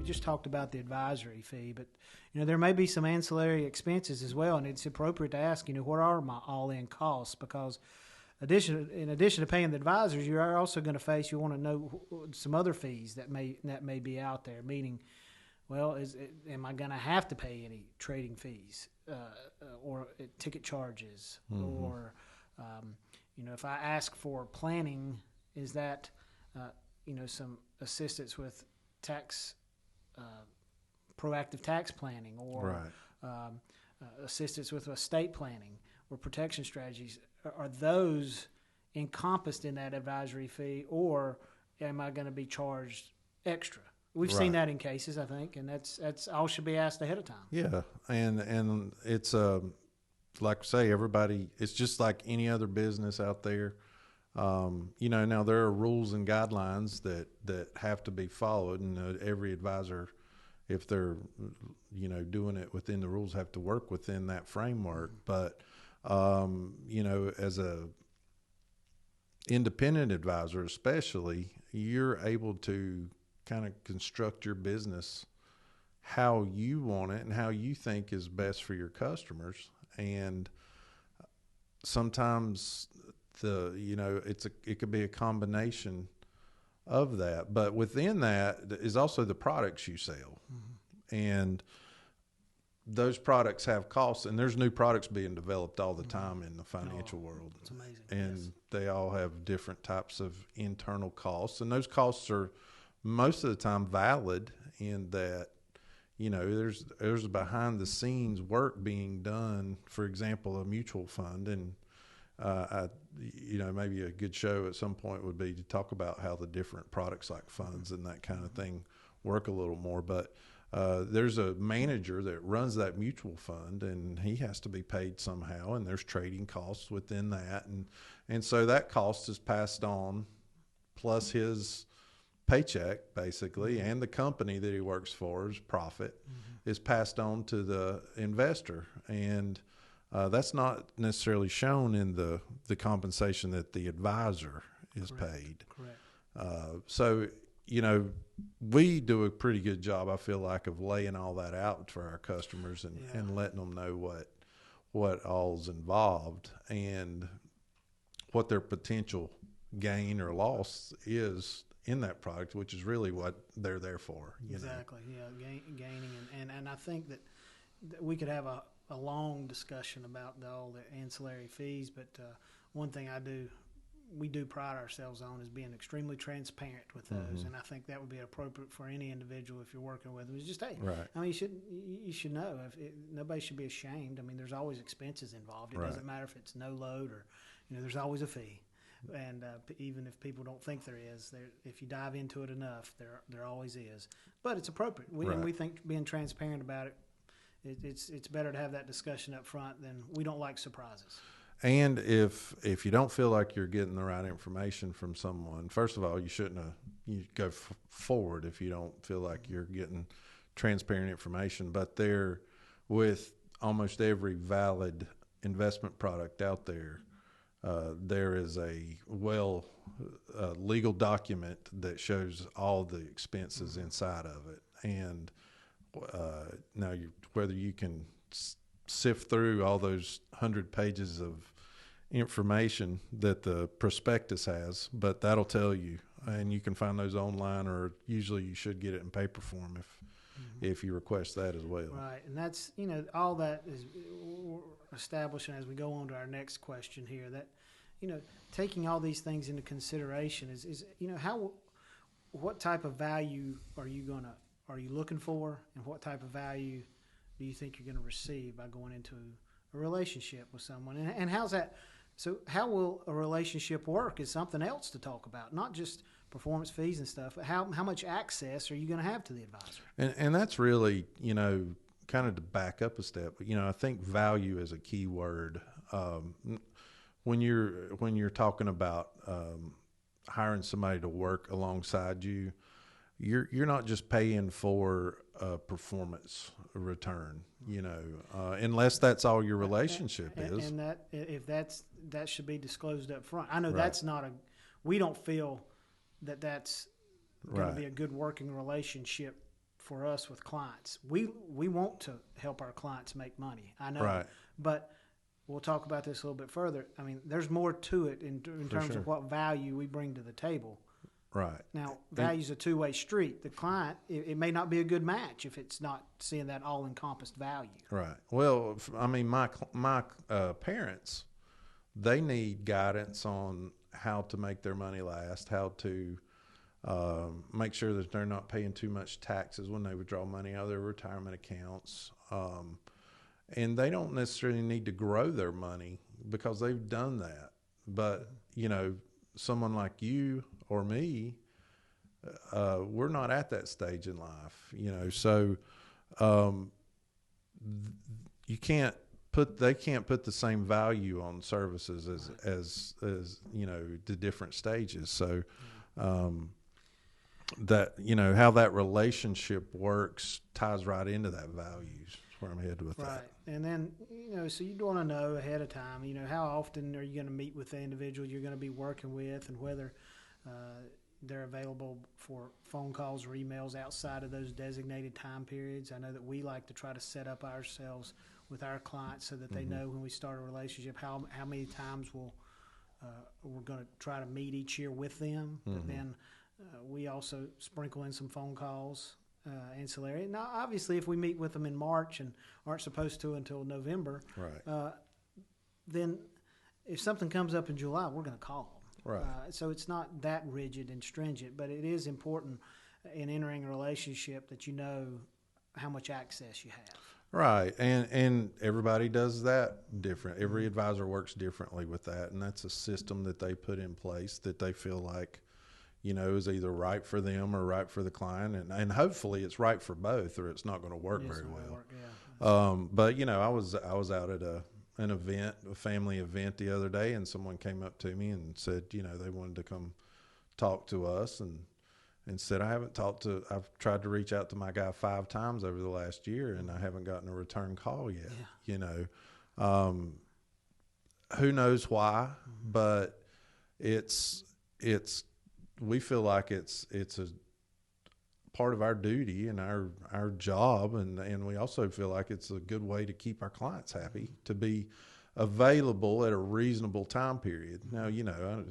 just talked about the advisory fee, but there may be some ancillary expenses as well, and it's appropriate to ask, what are my all-in costs? Because in addition to paying the advisors, you are also going to face. You want to know some other fees that may be out there. Meaning, well, am I going to have to pay any trading fees or ticket charges, or if I ask for planning, is that some assistance with tax, proactive tax planning, or assistance with estate planning or protection strategies? Are those encompassed in that advisory fee, or am I going to be charged extra? We've seen that in cases, I think, and that's all should be asked ahead of time. Yeah, and it's like I say, everybody. It's just like any other business out there. Now there are rules and guidelines that have to be followed, and every advisor, if they're doing it within the rules, have to work within that framework. But as a independent advisor, especially, you're able to kind of construct your business how you want it and how you think is best for your customers. And sometimes it could be a combination of that, but within that is also the products you sell. And those products have costs, and there's new products being developed all the time in the financial world. It's amazing. And they all have different types of internal costs, and those costs are most of the time valid in that, there's behind the scenes work being done. For example, a mutual fund, and maybe a good show at some point would be to talk about how the different products like funds and that kind of thing work a little more. But there's a manager that runs that mutual fund, and he has to be paid somehow, and there's trading costs within that. And so that cost is passed on, plus his paycheck, basically, and the company that he works for's profit is passed on to the investor. And that's not necessarily shown in the compensation that the advisor is paid. Correct. So, we do a pretty good job, I feel like, of laying all that out for our customers and letting them know what all's involved and what their potential gain or loss is in that product, which is really what they're there for. Exactly. Gaining. And I think that we could have a long discussion about all the ancillary fees, but one thing we do pride ourselves on is being extremely transparent with those, and I think that would be appropriate for any individual if you're working with them. It's just, hey, I mean, you should know. Nobody should be ashamed. I mean, there's always expenses involved. It doesn't matter if it's no load or, there's always a fee. And even if people don't think there is, if you dive into it enough, there always is. But it's appropriate. We think being transparent about it, it's better to have that discussion up front than we don't like surprises. And if you don't feel like you're getting the right information from someone, first of all, you shouldn't you go forward if you don't feel like you're getting transparent information. But with almost every valid investment product out there, there is a legal document that shows all the expenses inside of it. And now whether you can sift through all those 100 pages of information that the prospectus has, but that'll tell you, and you can find those online, or usually you should get it in paper form if you request that as well. Right, and that's all that is establishing as we go on to our next question here. That taking all these things into consideration is what type of value are you looking for, and what type of value do you think you're going to receive by going into a relationship with someone? And how's that? So how will a relationship work is something else to talk about, not just performance fees and stuff. But how much access are you going to have to the advisor? And that's really, kind of to back up a step, I think value is a key word. When you're talking about hiring somebody to work alongside you, you're not just paying for a performance return, unless that's all your relationship is. And that should be disclosed up front. I know that's not we don't feel that's going to be a good working relationship for us with clients. We want to help our clients make money. I know, Right. but we'll talk about this a little bit further. I mean, there's more to it in terms sure. of what value we bring to the table. Right. Now, value's a two-way street. The client, it may not be a good match if it's not seeing that all-encompassed value. Right. Well, I mean, my parents, they need guidance on how to make their money last, how to make sure that they're not paying too much taxes when they withdraw money out of their retirement accounts. And they don't necessarily need to grow their money because they've done that. But, you know, someone like you or me, we're not at that stage in life, you know. So they can't put the same value on services as you know, the different stages. So that, you know, how that relationship works ties right into that values. That's where I'm headed with that. Right. And then, you know, so you'd want to know ahead of time, you know, how often are you going to meet with the individual you're going to be working with, and whether they're available for phone calls or emails outside of those designated time periods. I know that we like to try to set up ourselves with our clients so that they know when we start a relationship how many times we're going to try to meet each year with them. But then we also sprinkle in some phone calls ancillary. Now, obviously, if we meet with them in March and aren't supposed to until November, Right. Then if something comes up in July, we're going to call them. Right. So it's not that rigid and stringent, but it is important in entering a relationship that you know how much access you have. Right. And everybody does that different. Every advisor works differently with that. And that's a system that they put in place that they feel like, you know, is either right for them or right for the client. And hopefully it's right for both, or it's not going to work very well. But, you know, I was out at an event, a family event the other day, and someone came up to me and said, you know, they wanted to come talk to us, and said, I've tried to reach out to my guy 5 times over the last year, and I haven't gotten a return call yet. Yeah. You know, who knows why, but we feel like it's a part of our duty and our job, and we also feel like it's a good way to keep our clients happy, to be available at a reasonable time period. Now, you know,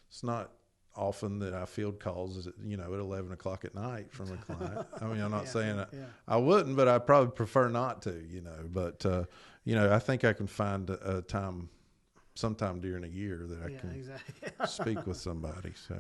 it's not often that I field calls, you know, at 11 o'clock at night from a client. I mean, I'm not saying I wouldn't, but I'd probably prefer not to, you know. But, you know, I think I can find a time sometime during a year that I can speak with somebody. So.